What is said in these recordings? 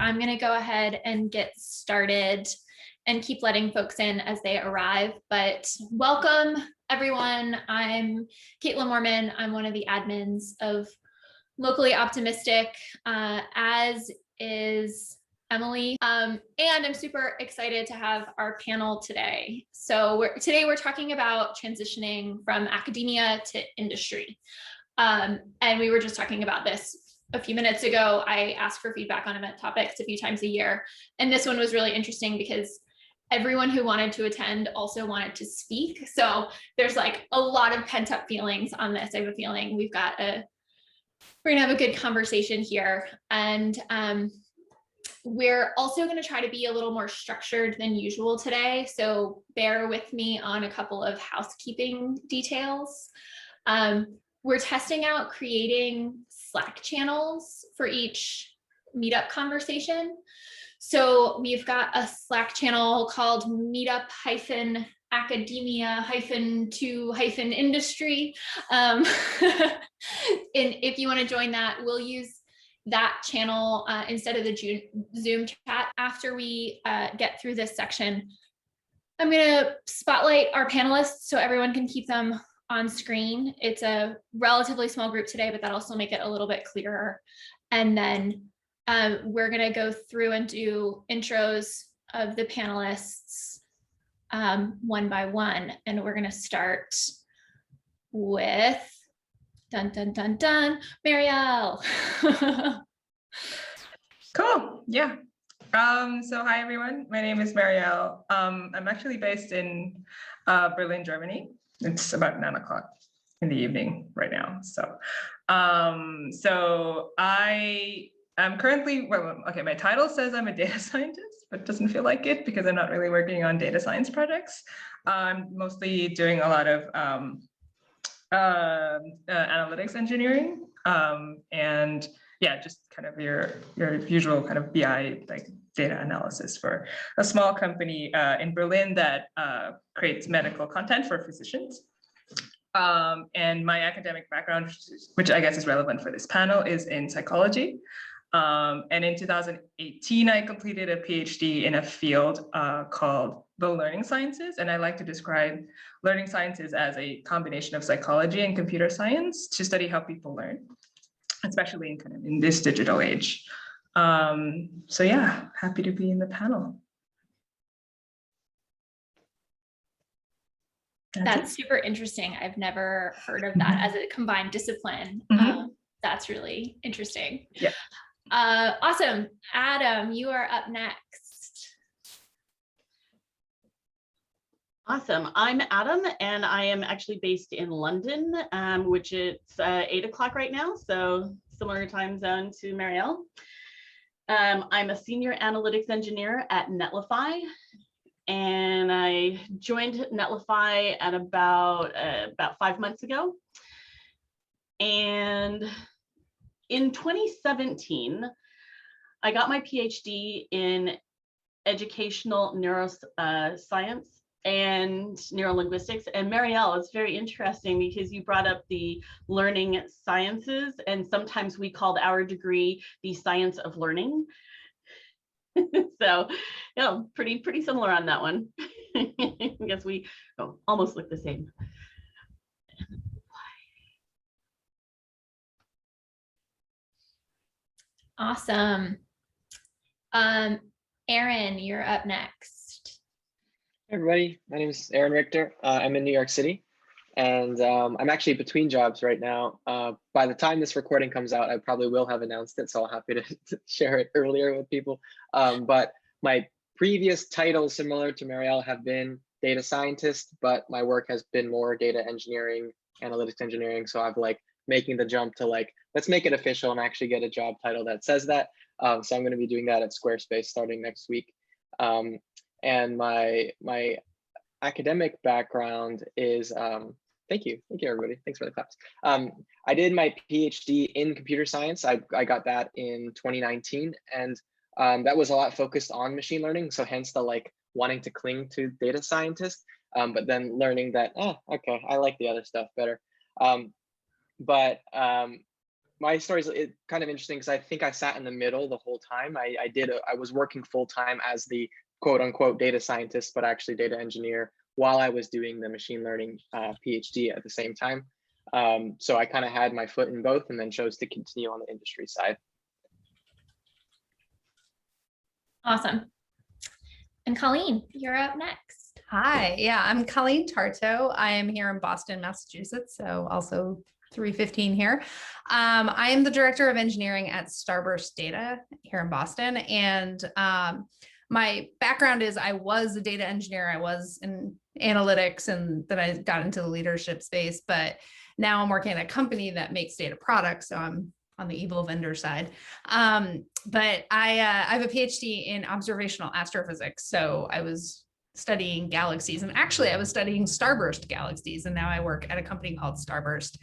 I'm going to go ahead and get started and keep letting folks in as they arrive. But welcome, everyone. I'm Caitlin Mormon. I'm one of the admins of Locally Optimistic, as is Emily. And I'm super excited to have our panel today. So today we're talking about transitioning from academia to industry. And we were just talking about this a few minutes ago. I ask for feedback on event topics a few times a year. And this one was really interesting because everyone who wanted to attend also wanted to speak. So there's like a lot of pent up feelings on this. I have a feeling we're gonna have a good conversation here. And we're also going to try to be a little more structured than usual today. So bear with me on a couple of housekeeping details. We're testing out creating Slack channels for each meetup conversation. So we've got a Slack channel called Meetup-academia-to-industry. And if you want to join that, we'll use that channel instead of the Zoom chat. After we get through this section, I'm going to spotlight our panelists so everyone can keep them on screen. It's a relatively small group today, but that'll still make it a little bit clearer. And then we're going to go through and do intros of the panelists one by one. And we're going to start with dun, dun, dun, dun, Marielle. Cool, yeah. So hi everyone, my name is Marielle. I'm actually based in Berlin, Germany. It's about 9 o'clock in the evening right now. So I am currently, my title says I'm a data scientist, but it doesn't feel like it because I'm not really working on data science projects. I'm mostly doing a lot of analytics engineering, and yeah, just kind of your usual kind of BI like data analysis for a small company in Berlin that creates medical content for physicians. And my academic background, which I guess is relevant for this panel, is in psychology. And in 2018, I completed a PhD in a field called the learning sciences. And I like to describe learning sciences as a combination of psychology and computer science to study how people learn, especially in this digital age. So yeah, happy to be in the panel. That's super interesting. I've never heard of that as a combined discipline. That's really interesting. Yeah. Awesome. Adam, you are up next. Awesome. I'm Adam, and I am actually based in London, which it's 8 o'clock right now, so similar time zone to Marielle. I'm a senior analytics engineer at Netlify, and I joined Netlify at about 5 months ago. And in 2017, I got my PhD in educational neuroscience and neurolinguistics. And Marielle, it's very interesting because you brought up the learning sciences, and sometimes we called our degree the science of learning. So, pretty similar on that one. I guess we almost look the same. Awesome. Erin, you're up next. Hey everybody, my name is Erin Richter. I'm in New York City, and I'm actually between jobs right now. By the time this recording comes out, I probably will have announced it, so I'll happy to share it earlier with people. But my previous titles, similar to Marielle, have been data scientist, but my work has been more data engineering, analytics engineering. So I've making the jump to let's make it official and actually get a job title that says that. So I'm going to be doing that at Squarespace starting next week. And my academic background is, thank you everybody, thanks for the claps. I did my PhD in computer science. I got that in 2019, and that was a lot focused on machine learning. So hence the wanting to cling to data scientist, but then learning that, okay, I like the other stuff better. But my story is kind of interesting because I think I sat in the middle the whole time. I was working full time as the quote unquote data scientist, but actually data engineer while I was doing the machine learning PhD at the same time. So I kind of had my foot in both and then chose to continue on the industry side. Awesome. And Colleen, you're up next. Hi, yeah, I'm Colleen Tartow. I am here in Boston, Massachusetts, so also 3:15 here. I am the director of engineering at Starburst Data here in Boston, and my background is I was a data engineer. I was in analytics, and then I got into the leadership space, but now I'm working at a company that makes data products, so I'm on the evil vendor side. But I have a PhD in observational astrophysics, so I was studying galaxies, and actually I was studying starburst galaxies, and now I work at a company called Starburst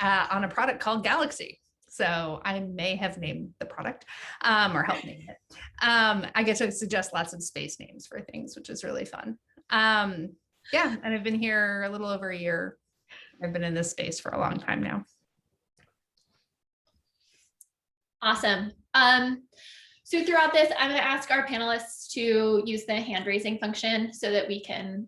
on a product called Galaxy. So I may have named the product or helped name it. I get to suggest lots of space names for things, which is really fun. Yeah, and I've been here a little over a year. I've been in this space for a long time now. Awesome. So throughout this, I'm going to ask our panelists to use the hand raising function so that we can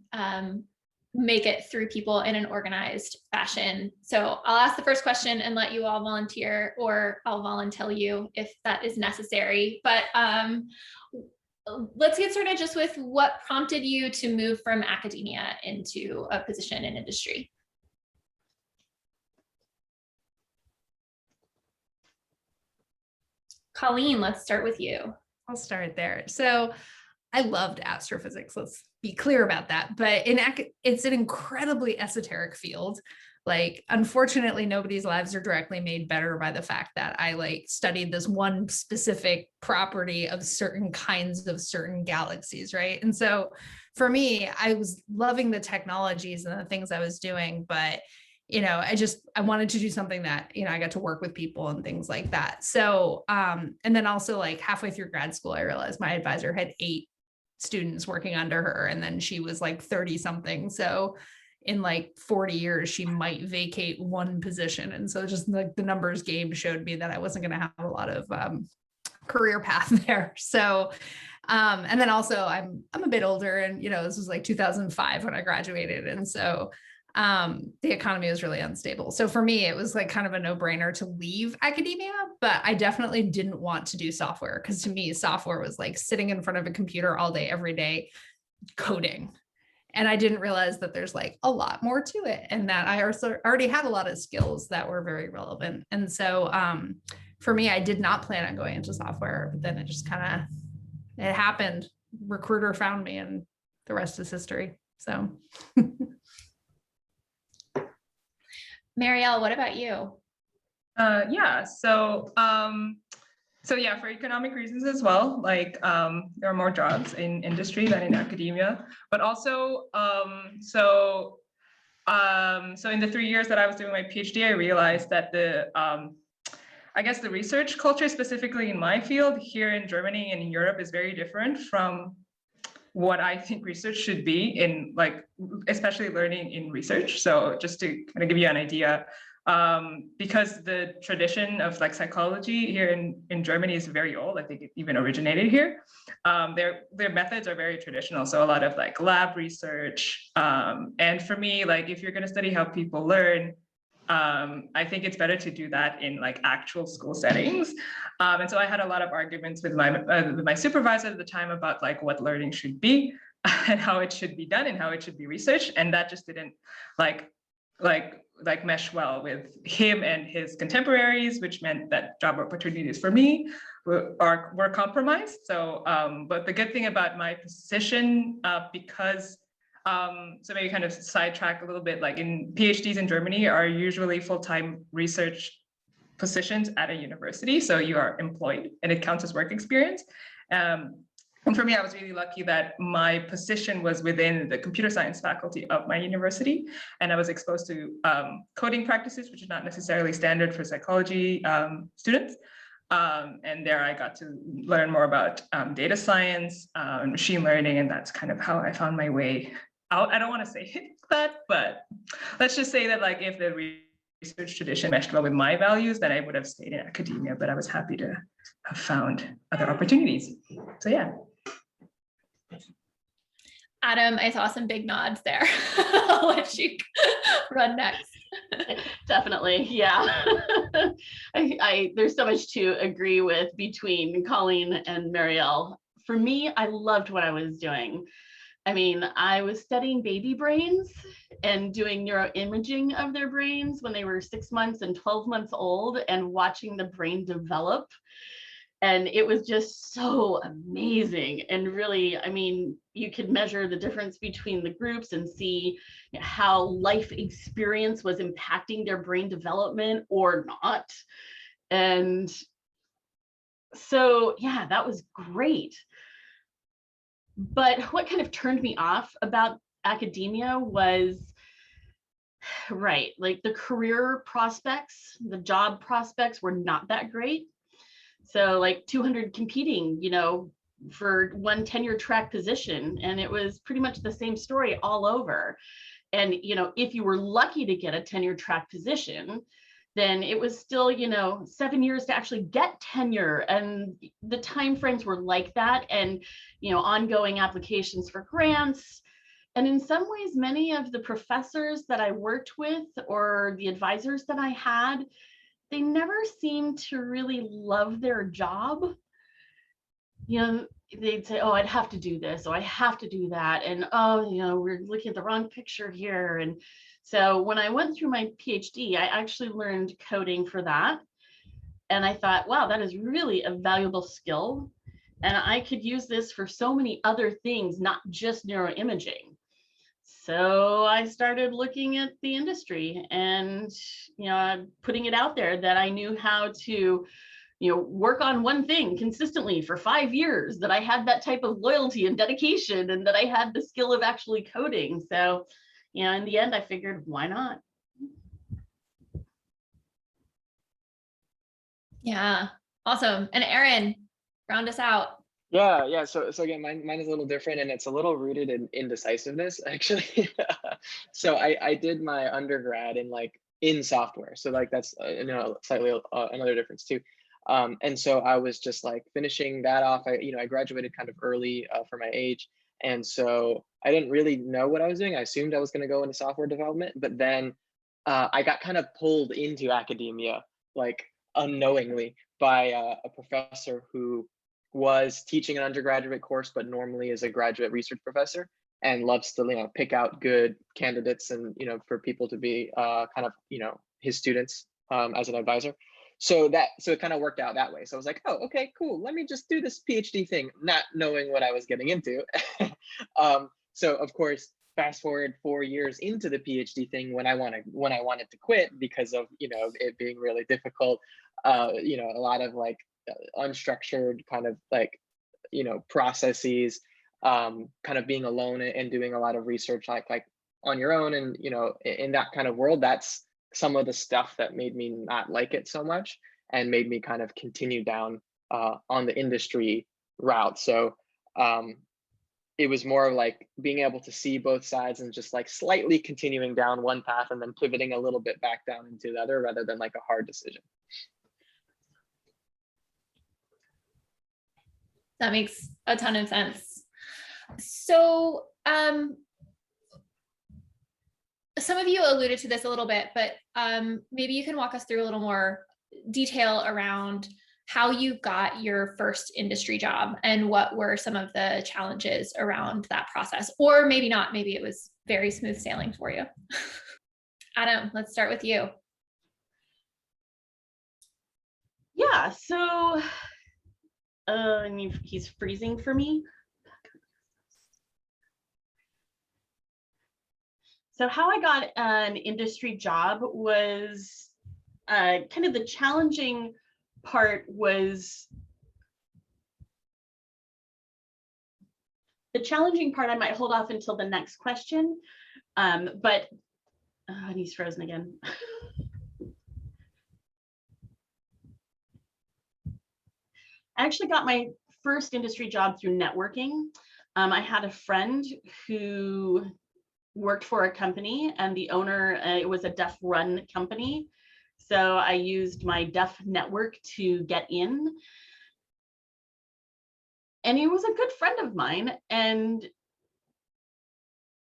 make it through people in an organized fashion. So I'll ask the first question and let you all volunteer, or I'll volunteer you if that is necessary. But let's get started just with what prompted you to move from academia into a position in industry. Colleen, let's start with you. I'll start there. So I loved astrophysics. Let's be clear about that. But it's an incredibly esoteric field. Like, unfortunately, nobody's lives are directly made better by the fact that I studied this one specific property of certain kinds of certain galaxies, right? And so for me, I was loving the technologies and the things I was doing, but I wanted to do something that, I got to work with people and things like that. So, and then also halfway through grad school, I realized my advisor had 8 students working under her, and then she was 30 something. So in 40 years, she might vacate one position. And so just the numbers game showed me that I wasn't going to have a lot of career path there. So, and then also I'm a bit older, and, this was 2005 when I graduated. And so the economy was really unstable. So for me, it was kind of a no-brainer to leave academia, but I definitely didn't want to do software, because to me, software was sitting in front of a computer all day, every day, coding. And I didn't realize that there's a lot more to it, and that I also already had a lot of skills that were very relevant. And so for me, I did not plan on going into software, but then it just it happened. Recruiter found me, and the rest is history. So Marielle, what about you? Yeah, so yeah, for economic reasons as well, there are more jobs in industry than in academia, but also, so in the 3 years that I was doing my PhD, I realized that I guess the research culture, specifically in my field here in Germany and in Europe, is very different from what I think research should be in especially learning in research. So just to kind of give you an idea, because the tradition of psychology here in Germany is very old. I think it even originated here. Their methods are very traditional. So a lot of lab research. And for me, if you're going to study how people learn, I think it's better to do that in actual school settings. And so I had a lot of arguments with my supervisor at the time about what learning should be and how it should be done and how it should be researched. And that just didn't mesh well with him and his contemporaries, which meant that job opportunities for me were compromised. So, but the good thing about my position, because so maybe kind of sidetrack a little bit, in PhDs in Germany are usually full-time research positions at a university. So you are employed and it counts as work experience. And for me, I was really lucky that my position was within the computer science faculty of my university. And I was exposed to coding practices, which is not necessarily standard for psychology students. And there I got to learn more about data science and machine learning. And that's kind of how I found my way out. I don't want to say that, but let's just say that if the research tradition meshed well with my values, then I would have stayed in academia, but I was happy to have found other opportunities. So yeah. Adam, I saw some big nods there. I'll let you run next. Definitely, yeah. There's so much to agree with between Colleen and Marielle. For me, I loved what I was doing. I mean, I was studying baby brains and doing neuroimaging of their brains when they were 6 months and 12 months old and watching the brain develop. And it was just so amazing. And really, I mean, you could measure the difference between the groups and see how life experience was impacting their brain development or not. And so, yeah, that was great. But what kind of turned me off about academia was, right, like the career prospects, the job prospects were not that great. So like 200 competing, you know, for one tenure track position. And it was pretty much the same story all over. And, you know, if you were lucky to get a tenure track position, then it was still, you know, 7 years to actually get tenure. And the timeframes were like that. And, you know, ongoing applications for grants. And in some ways, many of the professors that I worked with or the advisors that I had, they never seemed to really love their job. You know, they'd say, oh, I'd have to do this, or I have to do that. And, oh, you know, we're looking at the wrong picture here. And so when I went through my PhD, I actually learned coding for that. And I thought, wow, that is really a valuable skill. And I could use this for so many other things, not just neuroimaging. So I started looking at the industry and, you know, putting it out there that I knew how to, you know, work on one thing consistently for 5 years, that I had that type of loyalty and dedication, and that I had the skill of actually coding. So, you know, in the end, I figured, why not? Yeah, awesome. And Erin, round us out. Yeah. So again, mine is a little different, and it's a little rooted in indecisiveness, actually. So I did my undergrad in software. So like that's you know, slightly another difference too. And so I was just like finishing that off. I graduated kind of early for my age, and so I didn't really know what I was doing. I assumed I was going to go into software development, but then I got kind of pulled into academia, like unknowingly, by a professor who was teaching an undergraduate course, but normally is a graduate research professor, and loves to pick out good candidates and for people to be kind of his students as an advisor. So it kind of worked out that way. So I was like, oh, okay, cool. Let me just do this PhD thing, not knowing what I was getting into. So of course, fast forward 4 years into the PhD thing, when I wanted to quit because of it being really difficult, a lot of like unstructured kind of like processes, kind of being alone and doing a lot of research like on your own, and in that kind of world, that's some of the stuff that made me not like it so much and made me kind of continue down on the industry route. So it was more like being able to see both sides and just like slightly continuing down one path and then pivoting a little bit back down into the other, rather than like a hard decision. That makes a ton of sense. So some of you alluded to this a little bit, but maybe you can walk us through a little more detail around how you got your first industry job and what were some of the challenges around that process, or maybe not, maybe it was very smooth sailing for you. Adam, let's start with you. Yeah, so I mean, he's freezing for me. So how I got an industry job was kind of the challenging part was, I might hold off until the next question, but and he's frozen again. I actually got my first industry job through networking. I had a friend who worked for a company, and the owner, it was a deaf run company. So I used my deaf network to get in. And he was a good friend of mine. And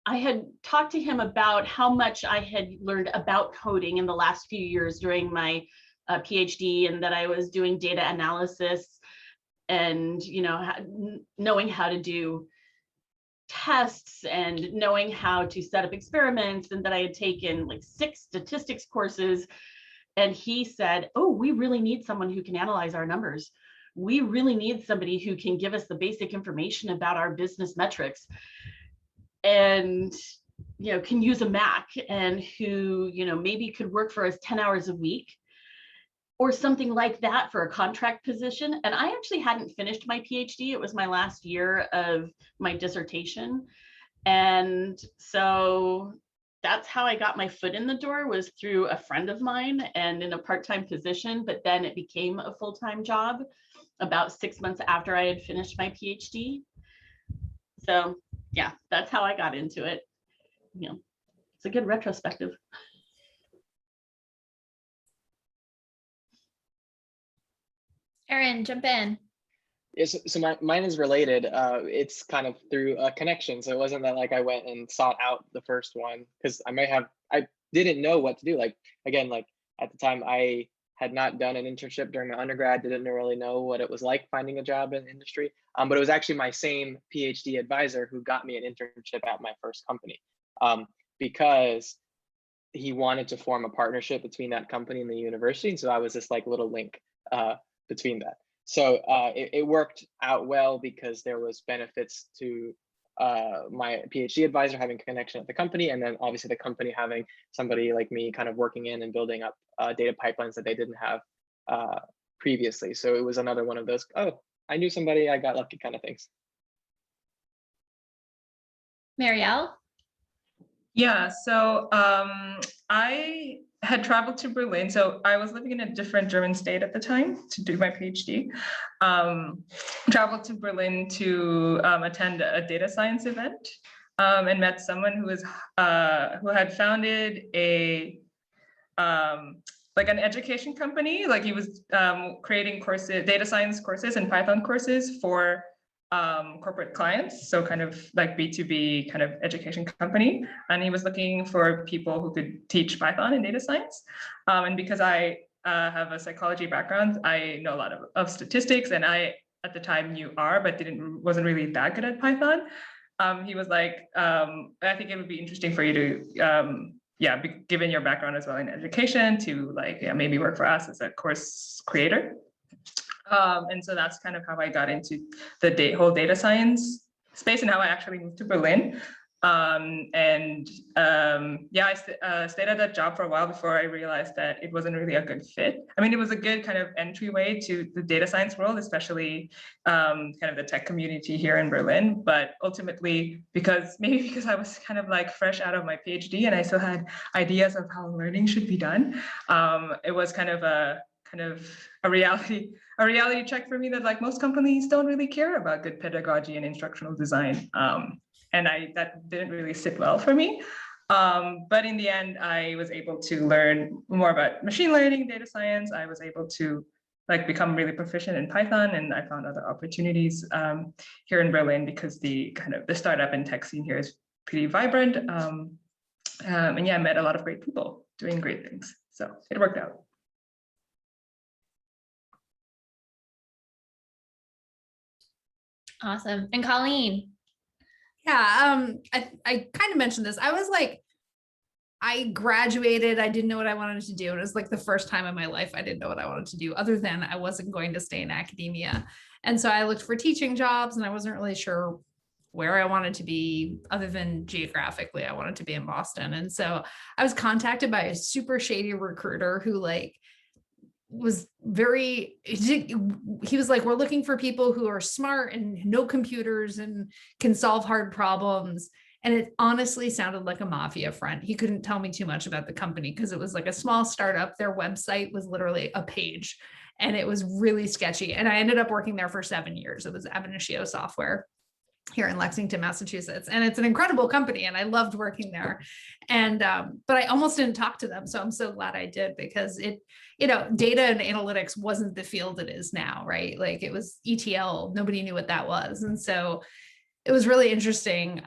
I had talked to him about how much I had learned about coding in the last few years during my PhD, and that I was doing data analysis and, you know, knowing how to do tests and knowing how to set up experiments, and that I had taken like 6 statistics courses. And he said, oh, we really need someone who can analyze our numbers. We really need somebody who can give us the basic information about our business metrics and, you know, can use a Mac, and who, you know, maybe could work for us 10 hours a week or something like that for a contract position. And I actually hadn't finished my PhD. It was my last year of my dissertation. And so that's how I got my foot in the door, was through a friend of mine and in a part-time position, but then it became a full-time job about 6 months after I had finished my PhD. So yeah, that's how I got into it. You know, it's a good retrospective. Erin, jump in. Yes, so mine is related. It's kind of through a connection. So it wasn't that like I went and sought out the first one, because I didn't know what to do. Like, again, like at the time I had not done an internship during my undergrad, didn't really know what it was like finding a job in industry. But it was actually my same PhD advisor who got me an internship at my first company, because he wanted to form a partnership between that company and the university. And so I was this like little link between that. So it worked out well because there was benefits to my PhD advisor having a connection at the company, and then obviously the company having somebody like me kind of working in and building up data pipelines that they didn't have previously. So it was another one of those, oh, I knew somebody, I got lucky kind of things. Marielle? Yeah, so I had traveled to Berlin. So I was living in a different German state at the time to do my PhD. Traveled to Berlin to attend a data science event, and met someone who had founded a like an education company. Like he was creating courses, data science courses and Python courses for corporate clients, so kind of like B2B kind of education company. And he was looking for people who could teach Python and data science. And because I have a psychology background, I know a lot of statistics, and I at the time knew R, but wasn't really that good at Python. He was like, I think it would be interesting for you to, given your background as well in education, to like, maybe work for us as a course creator. And so that's kind of how I got into the whole data science space, and how I actually moved to Berlin. I stayed at that job for a while before I realized that it wasn't really a good fit. I mean, it was a good kind of entryway to the data science world, especially kind of the tech community here in Berlin. But ultimately, because I was kind of like fresh out of my PhD and I still had ideas of how learning should be done, it was kind of a reality check for me that like most companies don't really care about good pedagogy and instructional design. And that didn't really sit well for me. But in the end, I was able to learn more about machine learning, data science. I was able to like become really proficient in Python, and I found other opportunities here in Berlin because the startup and tech scene here is pretty vibrant. And yeah, I met a lot of great people doing great things. So it worked out. Awesome. And Colleen? Yeah, I kind of mentioned this. I was like, I graduated, I didn't know what I wanted to do. It was like the first time in my life I didn't know what I wanted to do, other than I wasn't going to stay in academia. And so I looked for teaching jobs, and I wasn't really sure where I wanted to be, other than geographically, I wanted to be in Boston. And so I was contacted by a super shady recruiter who like was very, he was like, we're looking for people who are smart and know computers and can solve hard problems. And it honestly sounded like a mafia front. He couldn't tell me too much about the company because it was like a small startup. Their website was literally a page, and it was really sketchy. And I ended up working there for 7 years. It was Ab Initio software. here in Lexington, Massachusetts. And it's an incredible company and I loved working there. And, but I almost didn't talk to them. So I'm so glad I did, because it, you know, data and analytics wasn't the field it is now, right? Like it was ETL, nobody knew what that was. And so it was really interesting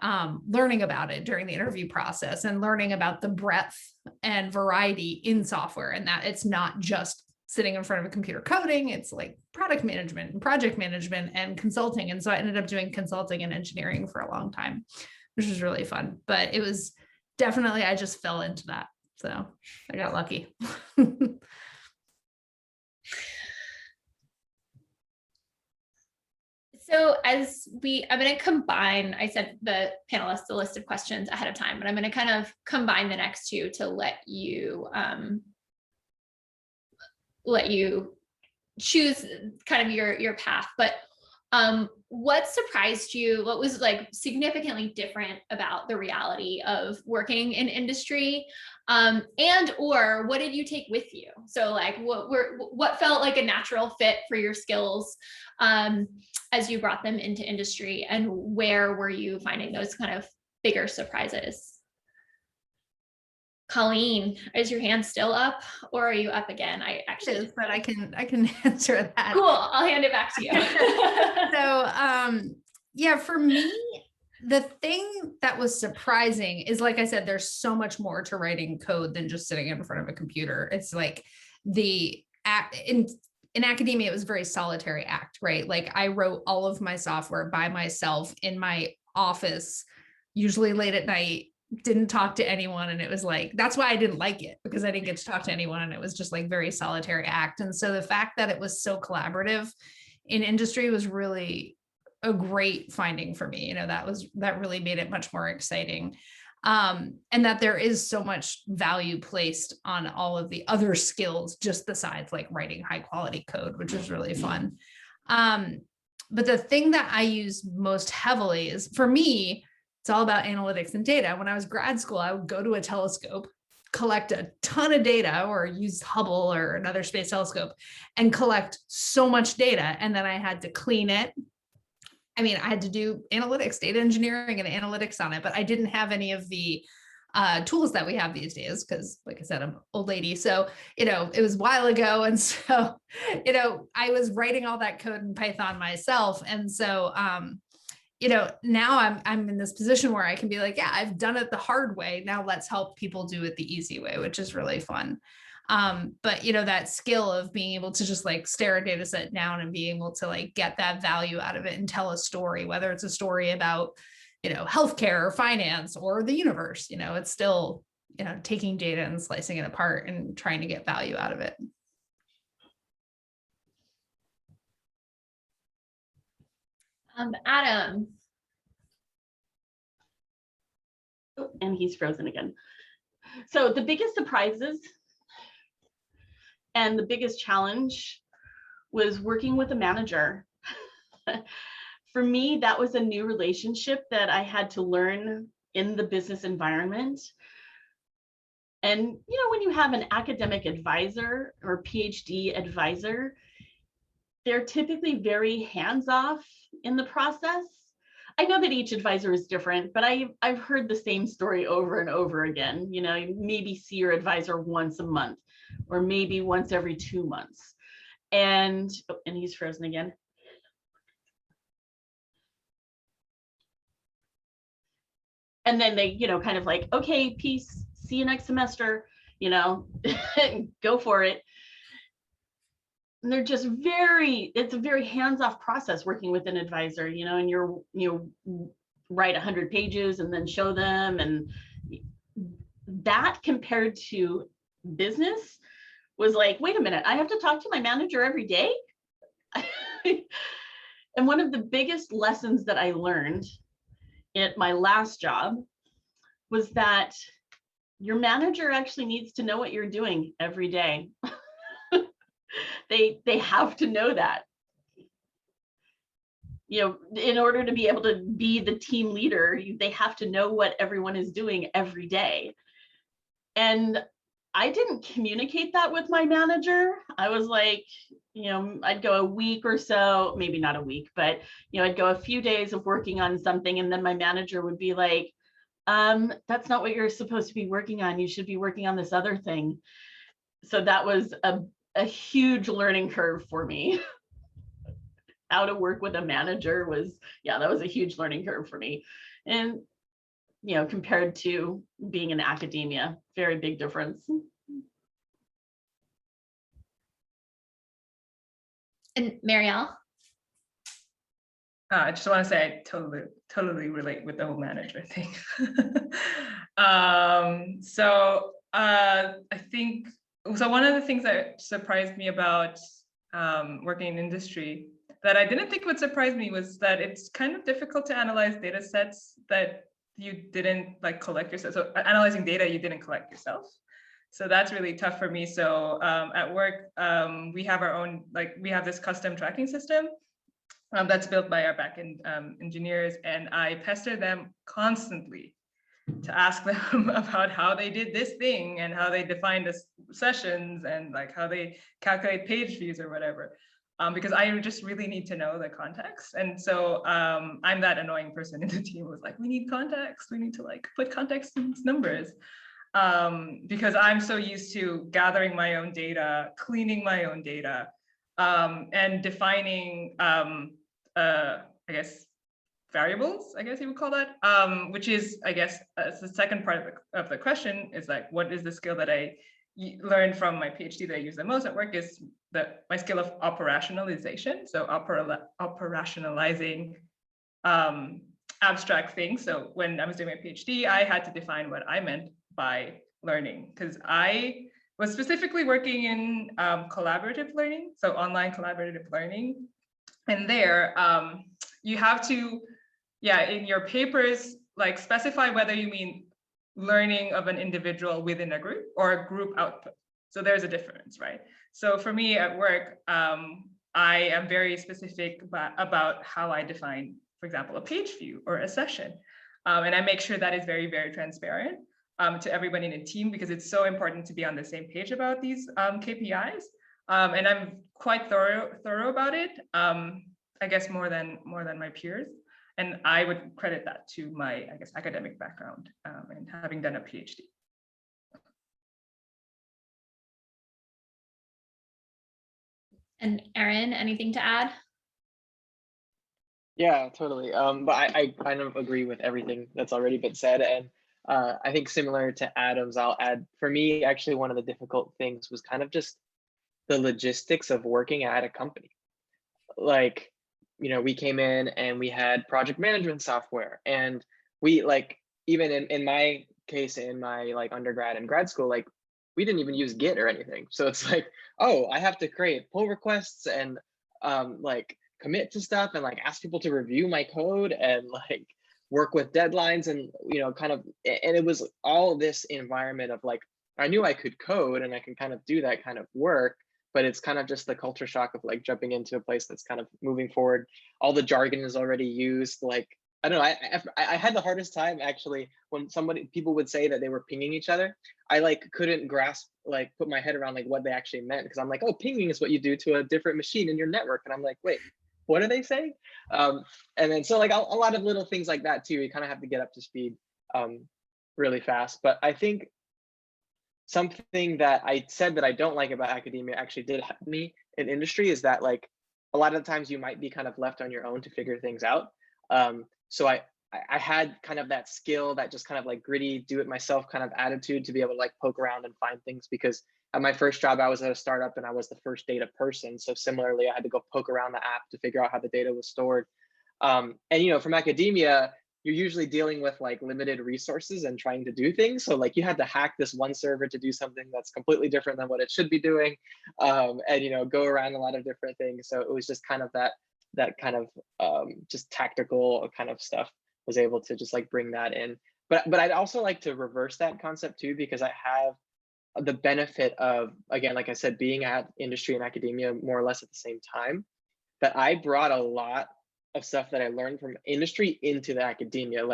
learning about it during the interview process and learning about the breadth and variety in software, and that it's not just sitting in front of a computer coding, it's like product management and project management and consulting. And so I ended up doing consulting and engineering for a long time, which was really fun. But it was definitely, I just fell into that. So I got lucky. So I'm going to combine, I sent the panelists a list of questions ahead of time, but I'm going to kind of combine the next two to let you choose kind of your path. But what surprised you? What was like significantly different about the reality of working in industry? And or what did you take with you? So like what felt like a natural fit for your skills as you brought them into industry, and where were you finding those kind of bigger surprises? Colleen, is your hand still up or are you up again? I actually, but I can answer that. Cool, I'll hand it back to you. So yeah, for me, the thing that was surprising is, like I said, there's so much more to writing code than just sitting in front of a computer. It's like in academia, it was a very solitary act, right? Like I wrote all of my software by myself in my office, usually late at night, didn't talk to anyone. And it was like, that's why I didn't like it, because I didn't get to talk to anyone. And it was just like very solitary act. And so the fact that it was so collaborative in industry was really a great finding for me. You know, that really made it much more exciting. And that there is so much value placed on all of the other skills, just besides like writing high quality code, which is really fun. But the thing that I use most heavily is, for me, it's all about analytics and data. When I was grad school, I would go to a telescope, collect a ton of data, or use Hubble or another space telescope and collect so much data. And then I had to clean it. I mean, I had to do analytics, data engineering and analytics on it, but I didn't have any of the tools that we have these days, because like I said, I'm an old lady. So, you know, it was a while ago. And so, you know, I was writing all that code in Python myself. And so, you know, now I'm in this position where I can be like, yeah, I've done it the hard way. Now let's help people do it the easy way, which is really fun. But you know, that skill of being able to just like stare a data set down and being able to like get that value out of it and tell a story, whether it's a story about, you know, healthcare or finance or the universe, you know, it's still, you know, taking data and slicing it apart and trying to get value out of it. Adam. And he's frozen again. So the biggest surprises and the biggest challenge was working with a manager. For me, that was a new relationship that I had to learn in the business environment. And, you know, when you have an academic advisor or PhD advisor, they're typically very hands-off in the process. I know that each advisor is different, but I've heard the same story over and over again. You know, you maybe see your advisor once a month, or maybe once every 2 months. And he's frozen again. And then they, you know, kind of like, okay, peace, see you next semester, you know, go for it. And they're just it's a very hands-off process working with an advisor, you know, and you write 100 pages and then show them. And that compared to business was like, wait a minute, I have to talk to my manager every day. And one of the biggest lessons that I learned at my last job was that your manager actually needs to know what you're doing every day. They have to know that, you know, in order to be able to be the team leader, they have to know what everyone is doing every day. And I didn't communicate that with my manager. I was like, I'd go a week or so, maybe not a week, but, I'd go a few days of working on something. And then my manager would be like, that's not what you're supposed to be working on. You should be working on this other thing. So that was a huge learning curve for me. How to work with a manager was, that was a huge learning curve for me. And, compared to being in academia, very big difference. And Marielle? I just want to say I totally relate with the whole manager thing. I think, so one of the things that surprised me about working in industry that I didn't think would surprise me was that it's kind of difficult to analyze data sets that you didn't collect yourself. So analyzing data you didn't collect yourself. So that's really tough for me. So at work, we have our own, we have this custom tracking system that's built by our backend engineers, and I pester them constantly to ask them about how they did this thing and how they define the sessions and how they calculate page views or whatever, because I just really need to know the context. And so I'm that annoying person in the team who's like, we need context, we need to put context in these numbers. Because I'm so used to gathering my own data, cleaning my own data, and defining, I guess, variables, I guess you would call that, which is, I guess, the second part of the question is what is the skill that I learned from my PhD that I use the most at work is my skill of operationalization. So operationalizing abstract things. So when I was doing my PhD, I had to define what I meant by learning, because I was specifically working in collaborative learning, so online collaborative learning. And there, you have to, in your papers, specify whether you mean learning of an individual within a group or a group output. So there's a difference, right? So for me at work, I am very specific about how I define, for example, a page view or a session. And I make sure that is very, very transparent to everybody in the team, because it's so important to be on the same page about these KPIs. And I'm quite thorough about it, I guess more than my peers. And I would credit that to my, I guess, academic background and having done a PhD. And Erin, anything to add? Yeah, totally. But I kind of agree with everything that's already been said. And I think similar to Adam's, I'll add, for me, actually, one of the difficult things was kind of just the logistics of working at a company. We came in and we had project management software, and we even in my case, in my undergrad and grad school, we didn't even use Git or anything. So it's oh, I have to create pull requests and commit to stuff and ask people to review my code and work with deadlines and and it was all this environment of I knew I could code and I can kind of do that kind of work, but it's kind of just the culture shock of jumping into a place that's kind of moving forward. All the jargon is already used. I don't know, I had the hardest time actually when people would say that they were pinging each other. I couldn't grasp, put my head around what they actually meant, because I'm oh, pinging is what you do to a different machine in your network. And I'm wait, what are they saying? And then so a lot of little things like that too, you kind of have to get up to speed really fast. But I think something that I said that I don't like about academia actually did help me in industry is that a lot of the times you might be kind of left on your own to figure things out. So I had kind of that skill, that just kind of gritty, do it myself kind of attitude to be able to poke around and find things, because at my first job, I was at a startup and I was the first data person. So similarly, I had to go poke around the app to figure out how the data was stored. And from academia, you're usually dealing with limited resources and trying to do things. So you had to hack this one server to do something that's completely different than what it should be doing, and go around a lot of different things. So it was just kind of that kind of just tactical kind of stuff, was able to just bring that in. But I'd also like to reverse that concept too, because I have the benefit of, again, like I said, being at industry and academia more or less at the same time, that I brought a lot of stuff that I learned from industry into the academia.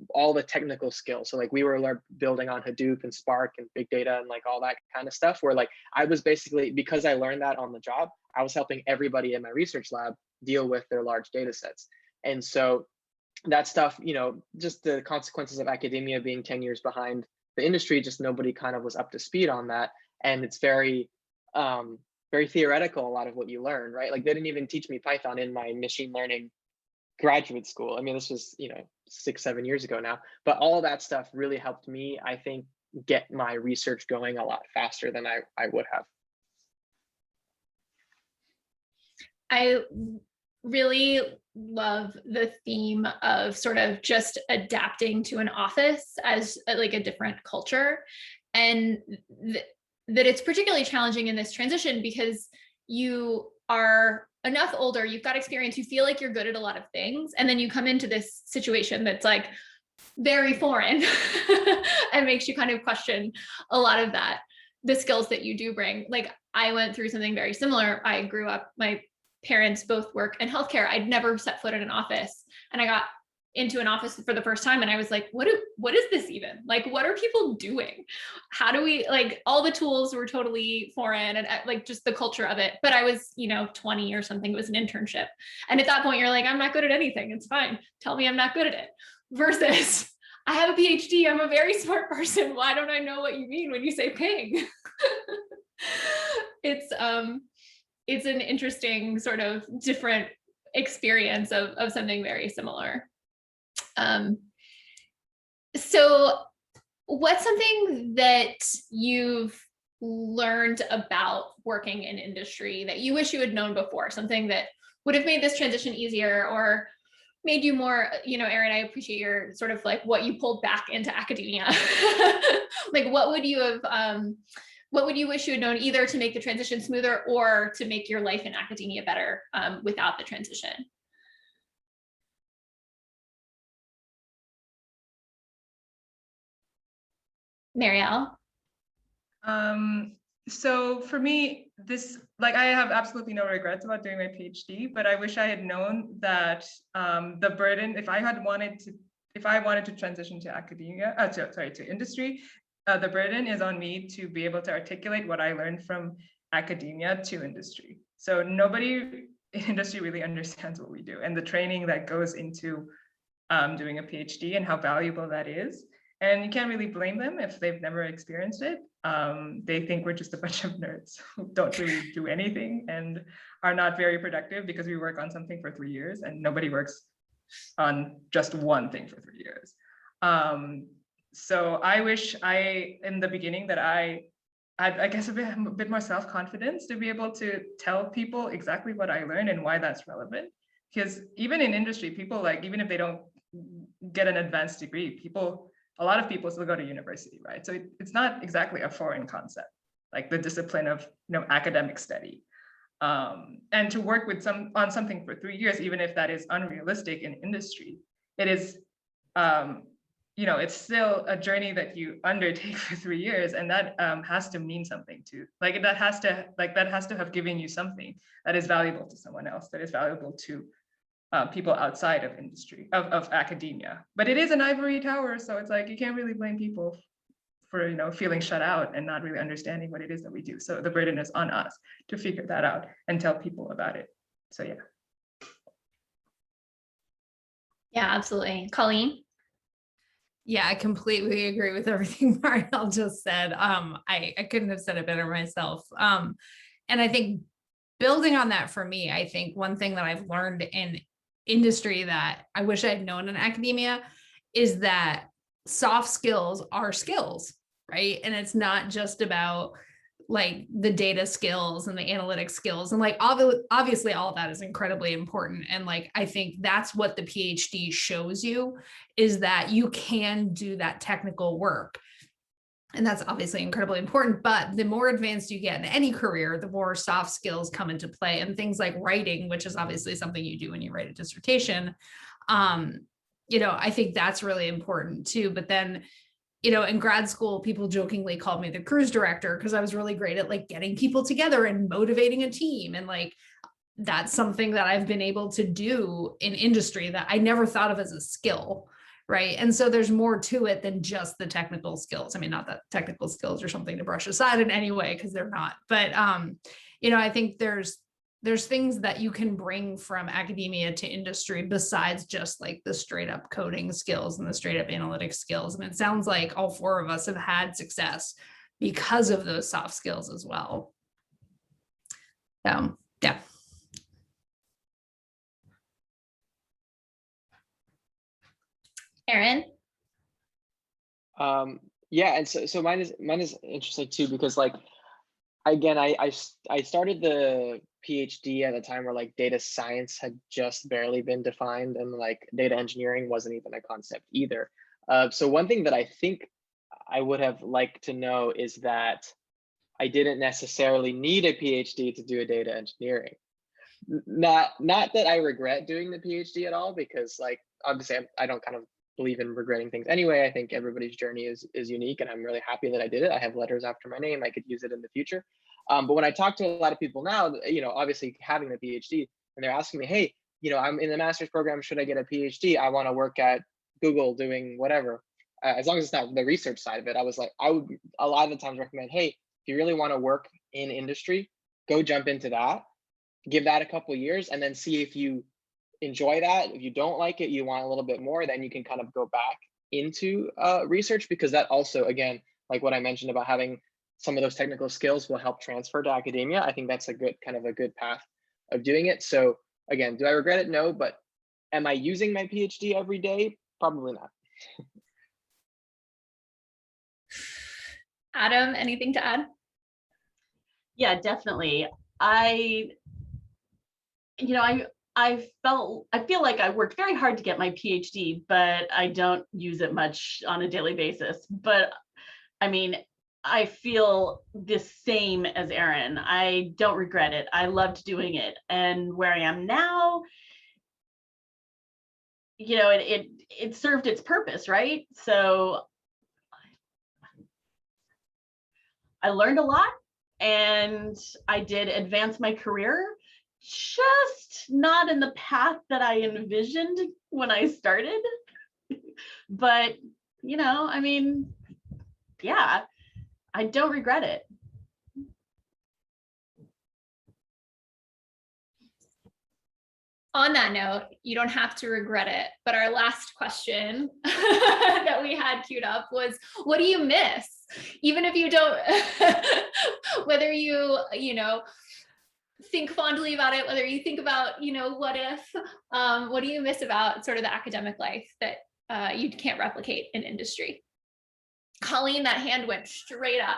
all the technical skills. So like we were building on Hadoop and Spark and big data and like all that kind of stuff, where like I was basically, because I learned that on the job, I was helping everybody in my research lab deal with their large data sets. And so that stuff, you know, just the consequences of academia being 10 years behind the industry, just nobody kind of was up to speed on that. And it's very, very theoretical, a lot of what you learn, right? Like they didn't even teach me Python in my machine learning graduate school. I mean, this was, you know, 6-7 years ago now, but all that stuff really helped me, I think, get my research going a lot faster than I would have. I really love the theme of sort of just adapting to an office as like a different culture, and that it's particularly challenging in this transition because you are enough older, you've got experience, you feel like you're good at a lot of things, and then you come into this situation that's like very foreign and makes you kind of question a lot of that, the skills that you do bring. Like I went through something very similar. I grew up, my parents both work in healthcare. I'd never set foot in an office, and I got into an office for the first time and I was like, what is this even? Like, what are people doing? How do we, like, all the tools were totally foreign, and like just the culture of it. But I was, you know, 20 or something, it was an internship. And at that point you're like, I'm not good at anything. It's fine. Tell me I'm not good at it. Versus I have a PhD. I'm a very smart person. Why don't I know what you mean when you say ping? It's an interesting sort of different experience of something very similar. So what's something that you've learned about working in industry that you wish you had known before, something that would have made this transition easier or made you more, you know, Erin, I appreciate your sort of like what you pulled back into academia. Like what would you wish you had known, either to make the transition smoother or to make your life in academia better without the transition? Marielle? So for me, this, like, I have absolutely no regrets about doing my PhD, but I wish I had known that the burden, if I wanted to transition to academia, to industry, the burden is on me to be able to articulate what I learned from academia to industry. So nobody in industry really understands what we do and the training that goes into doing a PhD and how valuable that is. And you can't really blame them if they've never experienced it. They think we're just a bunch of nerds who don't really do anything and are not very productive because we work on something for 3 years, and nobody works on just one thing for 3 years. So I wish in the beginning that I had, I guess, a bit more self-confidence to be able to tell people exactly what I learned and why that's relevant. Because even in industry, people, like, even if they don't get an advanced degree, a lot of people still go to university, right? So it's not exactly a foreign concept, like the discipline of, you know, academic study. And to work with on something for 3 years, even if that is unrealistic in industry, it is, you know, it's still a journey that you undertake for 3 years, and that has to mean something too. Like that has to have given you something that is valuable to someone else, that is valuable to people outside of industry, of academia. But it is an ivory tower, so it's like you can't really blame people for, you know, feeling shut out and not really understanding what it is that we do. So the burden is on us to figure that out and tell people about it. So yeah. Yeah, absolutely. Colleen? Yeah, I completely agree with everything Marielle just said. I couldn't have said it better myself. And I think building on that, for me, I think one thing that I've learned in industry that I wish I had known in academia is that soft skills are skills, right? And it's not just about like the data skills and the analytic skills. And like, obviously all of that is incredibly important. And like, I think that's what the PhD shows you, is that you can do that technical work. And that's obviously incredibly important, but the more advanced you get in any career, the more soft skills come into play, and things like writing, which is obviously something you do when you write a dissertation. You know, I think that's really important too. But then, you know, in grad school, people jokingly called me the cruise director because I was really great at like getting people together and motivating a team. And like, that's something that I've been able to do in industry that I never thought of as a skill. right? And so there's more to it than just the technical skills. I mean, not that technical skills are something to brush aside in any way, because they're not, but I think there's things that you can bring from academia to industry besides just like the straight up coding skills and the straight up analytics skills. And it sounds like all four of us have had success because of those soft skills as well. Yeah. Erin? Yeah, and so mine is interesting too, because like, again, I started the PhD at a time where like data science had just barely been defined, and like data engineering wasn't even a concept either. So one thing that I think I would have liked to know is that I didn't necessarily need a PhD to do a data engineering. Not that I regret doing the PhD at all, because like, obviously I don't kind of believe in regretting things anyway. I think everybody's journey is unique, and I'm really happy that I did it. I have letters after my name. I could use it in the future. But when I talk to a lot of people now, obviously having the PhD, and they're asking me, hey, I'm in the master's program, should I get a PhD? I want to work at Google doing whatever. As long as it's not the research side of it, I was like, I would a lot of the times recommend, hey, if you really want to work in industry, go jump into that, give that a couple of years, and then see if you enjoy that. If you don't like it, you want a little bit more, then you can kind of go back into research, because that also, again, like what I mentioned about having some of those technical skills will help transfer to academia. I think that's a good path of doing it. So again, do I regret it? No, but am I using my PhD every day? Probably not. Adam, anything to add? Yeah, definitely. I feel like I worked very hard to get my PhD, but I don't use it much on a daily basis. But I mean, I feel the same as Erin. I don't regret it. I loved doing it. And where I am now, it served its purpose, right? So I learned a lot, and I did advance my career, just not in the path that I envisioned when I started. But, I mean, yeah, I don't regret it. On that note, you don't have to regret it, but our last question that we had queued up was, what do you miss? Even if you don't, whether you think fondly about it, whether you think about, what if, what do you miss about sort of the academic life that you can't replicate in industry? Colleen, that hand went straight up.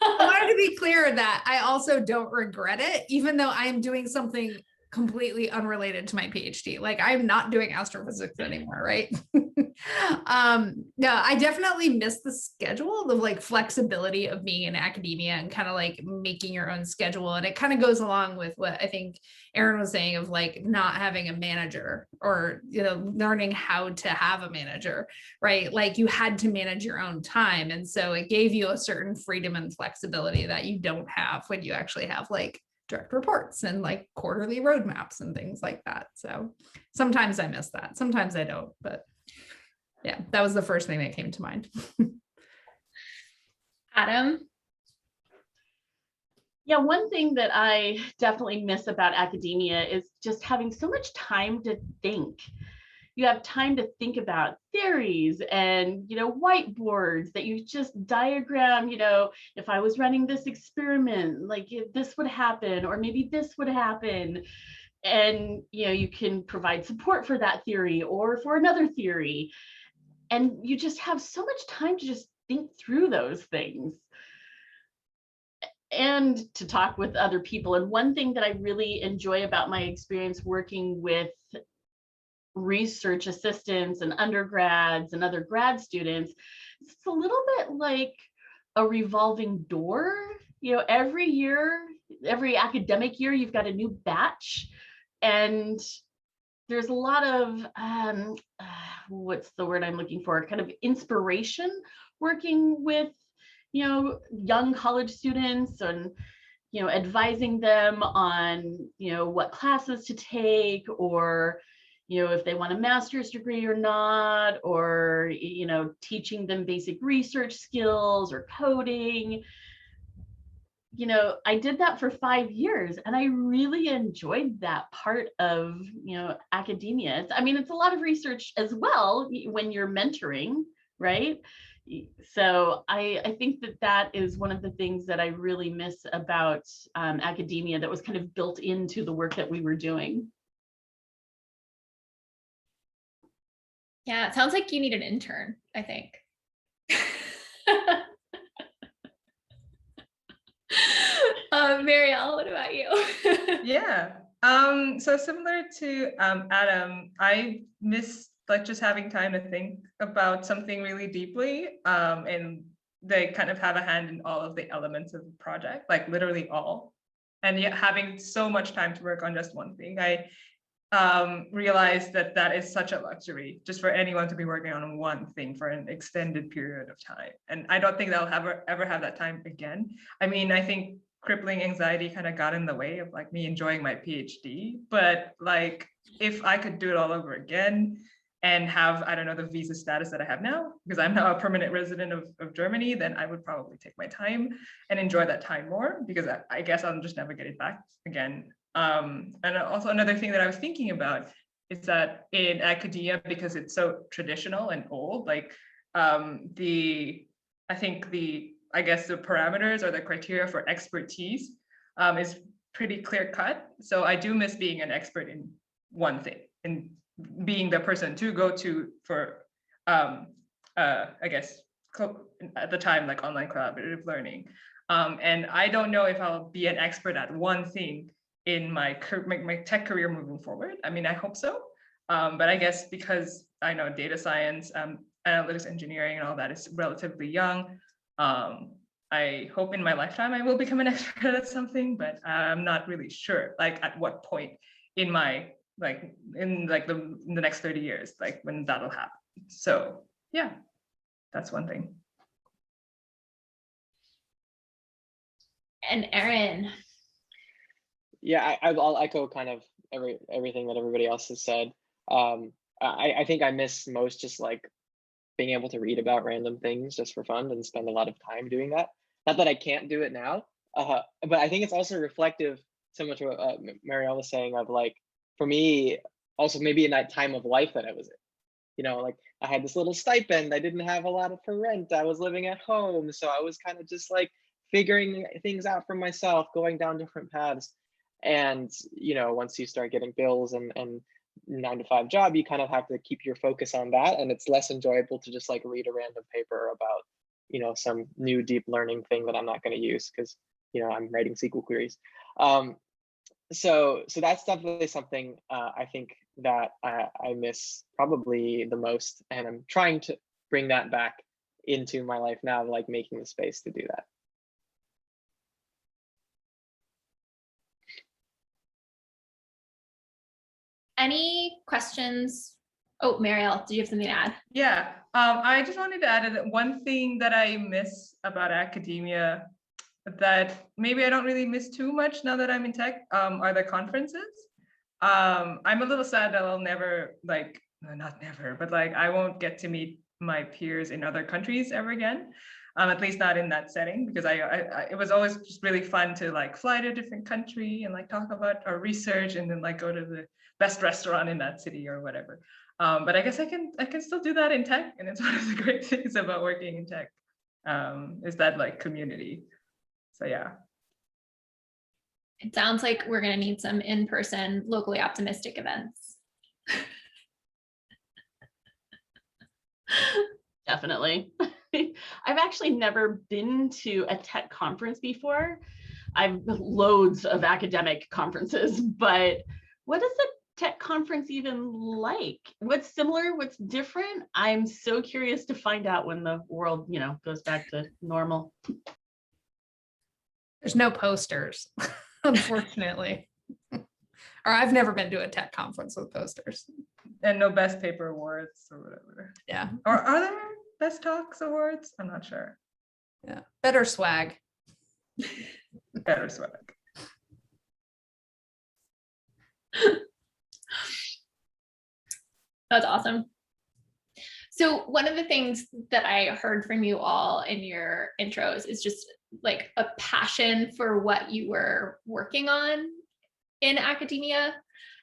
I wanted to be clear that I also don't regret it, even though I'm doing something completely unrelated to my PhD. Like, I'm not doing astrophysics anymore, right? No, I definitely miss the schedule, the like flexibility of being in academia and kind of like making your own schedule. And it kind of goes along with what I think Erin was saying of like not having a manager, or learning how to have a manager, right? Like, you had to manage your own time. And so it gave you a certain freedom and flexibility that you don't have when you actually have like direct reports and like quarterly roadmaps and things like that. So sometimes I miss that. Sometimes I don't, but yeah, that was the first thing that came to mind. Adam? Yeah, one thing that I definitely miss about academia is just having so much time to think. You have time to think about theories and, whiteboards that you just diagram, if I was running this experiment, like if this would happen, or maybe this would happen. And, you can provide support for that theory or for another theory. And you just have so much time to just think through those things and to talk with other people. And one thing that I really enjoy about my experience working with research assistants and undergrads and other grad students, it's a little bit like a revolving door. Every year, every academic year, you've got a new batch, and there's a lot of what's the word I'm looking for, kind of inspiration working with young college students, and advising them on what classes to take, or if they want a master's degree or not, or, teaching them basic research skills or coding. I did that for 5 years and I really enjoyed that part of, academia. It's a lot of research as well when you're mentoring, right? So I think that is one of the things that I really miss about academia that was kind of built into the work that we were doing. Yeah, it sounds like you need an intern, I think. Marielle, what about you? Yeah. So similar to Adam, I miss like just having time to think about something really deeply. And they kind of have a hand in all of the elements of the project, like literally all. And yet having so much time to work on just one thing, I realized that is such a luxury just for anyone to be working on one thing for an extended period of time. And I don't think they'll ever have that time again. I mean, I think crippling anxiety kind of got in the way of like me enjoying my PhD, but like if I could do it all over again and have, I don't know, the visa status that I have now, because I'm now a permanent resident of Germany, then I would probably take my time and enjoy that time more, because I guess I'll just never get it back again. And also another thing that I was thinking about is that in academia, because it's so traditional and old, like I guess the parameters or the criteria for expertise is pretty clear cut. So I do miss being an expert in one thing and being the person to go to for, I guess, at the time, like online collaborative learning. And I don't know if I'll be an expert at one thing in my tech career moving forward. I mean, I hope so. But I guess because I know data science, analytics engineering and all that is relatively young, I hope in my lifetime I will become an expert at something, but I'm not really sure like at what point in my in the next 30 years, like when that'll happen. So yeah, that's one thing. And Erin. Yeah, I'll echo kind of everything that everybody else has said. I think I miss most just like being able to read about random things just for fun and spend a lot of time doing that. Not that I can't do it now, but I think it's also reflective, similar to what Marielle was saying, of like, for me, also maybe in that time of life that I was in, like I had this little stipend, I didn't have a lot for rent, I was living at home. So I was kind of just like figuring things out for myself, going down different paths. And, once you start getting bills and 9-to-5 job, you kind of have to keep your focus on that, and it's less enjoyable to just like read a random paper about some new deep learning thing that I'm not going to use because I'm writing SQL queries. So that's definitely something I think that I miss probably the most, and I'm trying to bring that back into my life now, like making the space to do that. Any questions? Oh, Marielle, do you have something to add? Yeah, I just wanted to add that one thing that I miss about academia that maybe I don't really miss too much now that I'm in tech are the conferences. I'm a little sad that I'll never, not never, but like I won't get to meet my peers in other countries ever again. At least not in that setting, because it was always just really fun to like fly to a different country and like talk about our research and then like go to the best restaurant in that city or whatever. But I guess I can still do that in tech, and it's one of the great things about working in tech is that like community. So yeah. It sounds like we're going to need some in-person, locally optimistic events. Definitely. I've actually never been to a tech conference before. I've loads of academic conferences, but what is a tech conference even like? What's similar? What's different? I'm so curious to find out when the world, goes back to normal. There's no posters, unfortunately. Or I've never been to a tech conference with posters. And no best paper awards or whatever. Yeah. Or are there best talks awards? I'm not sure. Yeah. Better swag. Better swag. That's awesome. So one of the things that I heard from you all in your intros is just like a passion for what you were working on in academia.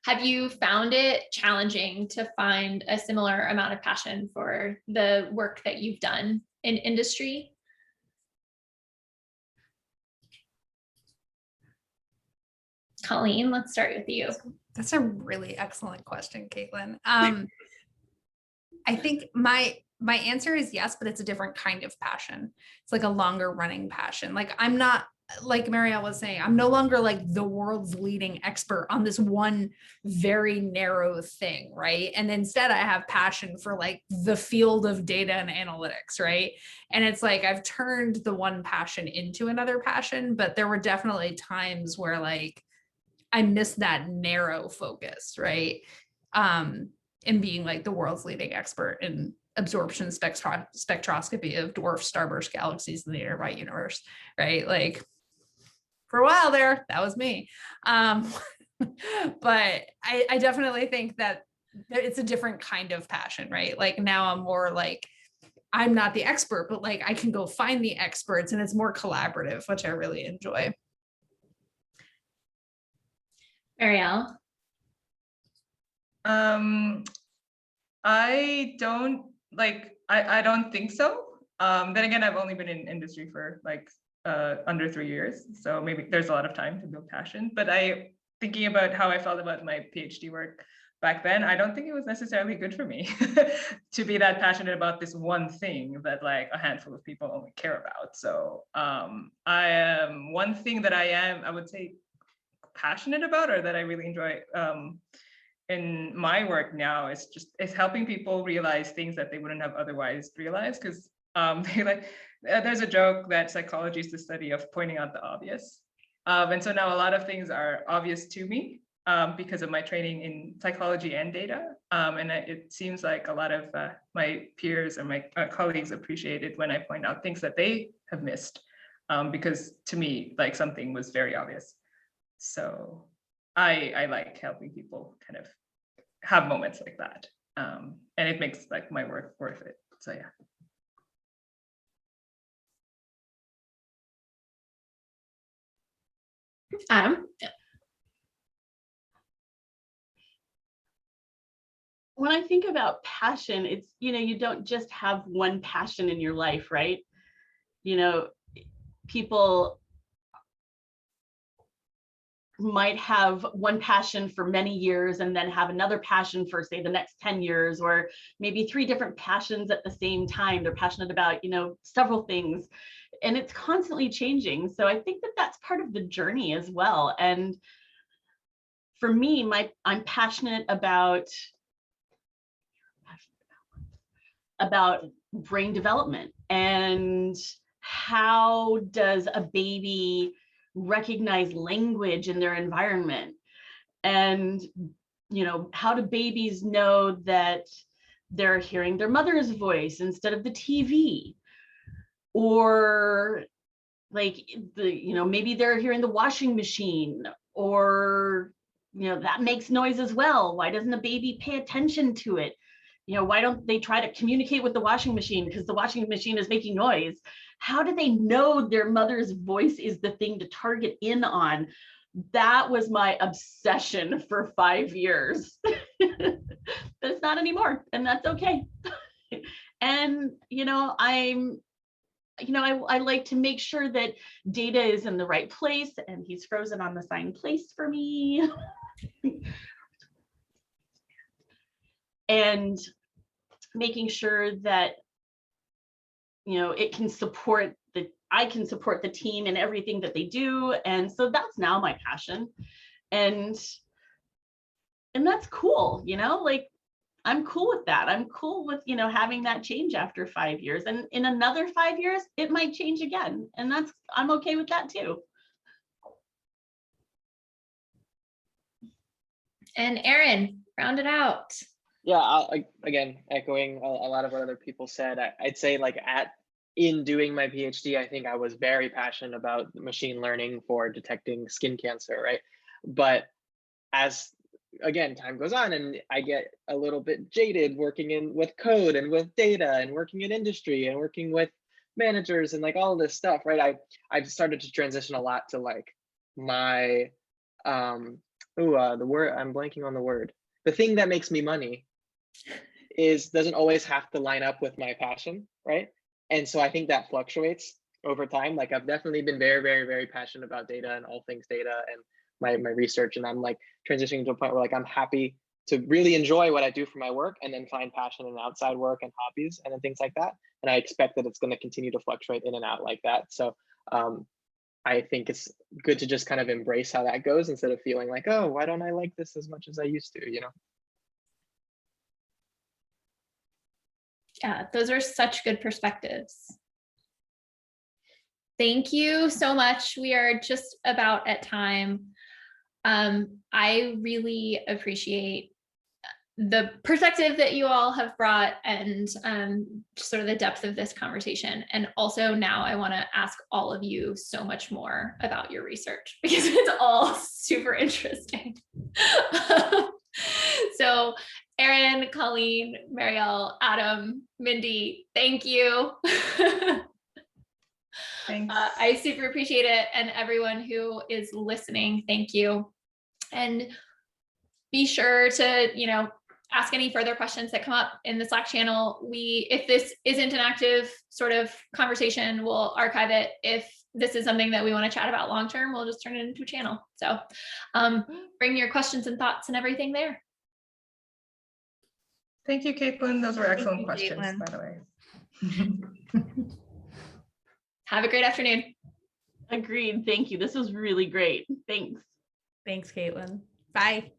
Have you found it challenging to find a similar amount of passion for the work that you've done in industry? Colleen, let's start with you. That's a really excellent question, Caitlin. I think my answer is yes, but it's a different kind of passion. It's like a longer running passion. Like I'm not, like Marielle was saying, I'm no longer like the world's leading expert on this one very narrow thing, right? And instead I have passion for like the field of data and analytics, right? And it's like I've turned the one passion into another passion, but there were definitely times where like I missed that narrow focus, right? In being like the world's leading expert in absorption spectroscopy of dwarf starburst galaxies in the nearby universe, right? Like for a while there, that was me. But I definitely think that it's a different kind of passion, right? Like now I'm more like, I'm not the expert, but like I can go find the experts and it's more collaborative, which I really enjoy. Marielle? I don't I don't think so. Then again, I've only been in industry for like under 3 years, so maybe there's a lot of time to build passion. But thinking about how I felt about my PhD work back then, I don't think it was necessarily good for me to be that passionate about this one thing that like a handful of people only care about. So I am one thing that I would say passionate about, or that I really enjoy in my work now, is helping people realize things that they wouldn't have otherwise realized. Because there's a joke that psychology is the study of pointing out the obvious, and so now a lot of things are obvious to me because of my training in psychology and data, and it seems like a lot of my peers and my colleagues appreciate it when I point out things that they have missed, because to me, like, something was very obvious. So I like helping people kind of have moments like that, and it makes like my work worth it. So yeah. Adam? When I think about passion, it's, you don't just have one passion in your life, right? People might have one passion for many years and then have another passion for, say, the next 10 years, or maybe 3 different passions at the same time. They're passionate about, several things, and it's constantly changing. So I think that that's part of the journey as well. And for me, I'm passionate about brain development, and how does a baby recognize language in their environment, and how do babies know that they're hearing their mother's voice instead of the TV, or like maybe they're hearing the washing machine, or that makes noise as well. Why doesn't a baby pay attention to it? Why don't they try to communicate with the washing machine because the washing machine is making noise? How do they know their mother's voice is the thing to target in on? That was my obsession for 5 years. But it's not anymore, and that's okay. And I like to make sure that data is in the right place, and he's frozen on the signed place for me. And making sure that it can support I can support the team in everything that they do. And so that's now my passion, and that's cool. Like, I'm cool with that. I'm cool with having that change after 5 years, and in another 5 years it might change again, and I'm okay with that too. And Erin, round it out. Yeah, again, echoing a lot of what other people said, I'd say like in doing my PhD, I think I was very passionate about machine learning for detecting skin cancer, right? But as again, time goes on and I get a little bit jaded working with code and with data and working in industry and working with managers and like all of this stuff, right? I've started to transition a lot to like my the word, I'm blanking on the word. The thing that makes me money doesn't always have to line up with my passion, right? And so I think that fluctuates over time. Like I've definitely been very, very, very passionate about data and all things data and my research, and I'm like transitioning to a point where like I'm happy to really enjoy what I do for my work and then find passion in outside work and hobbies and then things like that. And I expect that it's going to continue to fluctuate in and out like that. So I think it's good to just kind of embrace how that goes instead of feeling like, oh, why don't I like this as much as I used to, you know? Yeah, those are such good perspectives. Thank you so much. We are just about at time. I really appreciate the perspective that you all have brought and sort of the depth of this conversation. And also now I want to ask all of you so much more about your research because it's all super interesting. So Erin, Colleen, Marielle, Adam, Mindy, thank you. Thanks. I super appreciate it. And everyone who is listening, thank you. And be sure to, ask any further questions that come up in the Slack channel. If this isn't an active sort of conversation, we'll archive it. If this is something that we want to chat about long-term, we'll just turn it into a channel. So bring your questions and thoughts and everything there. Thank you, Caitlin. Those were excellent you, questions, Caitlin. by the way. Have a great afternoon. Agreed. Thank you. This was really great. Thanks. Thanks, Caitlin. Bye.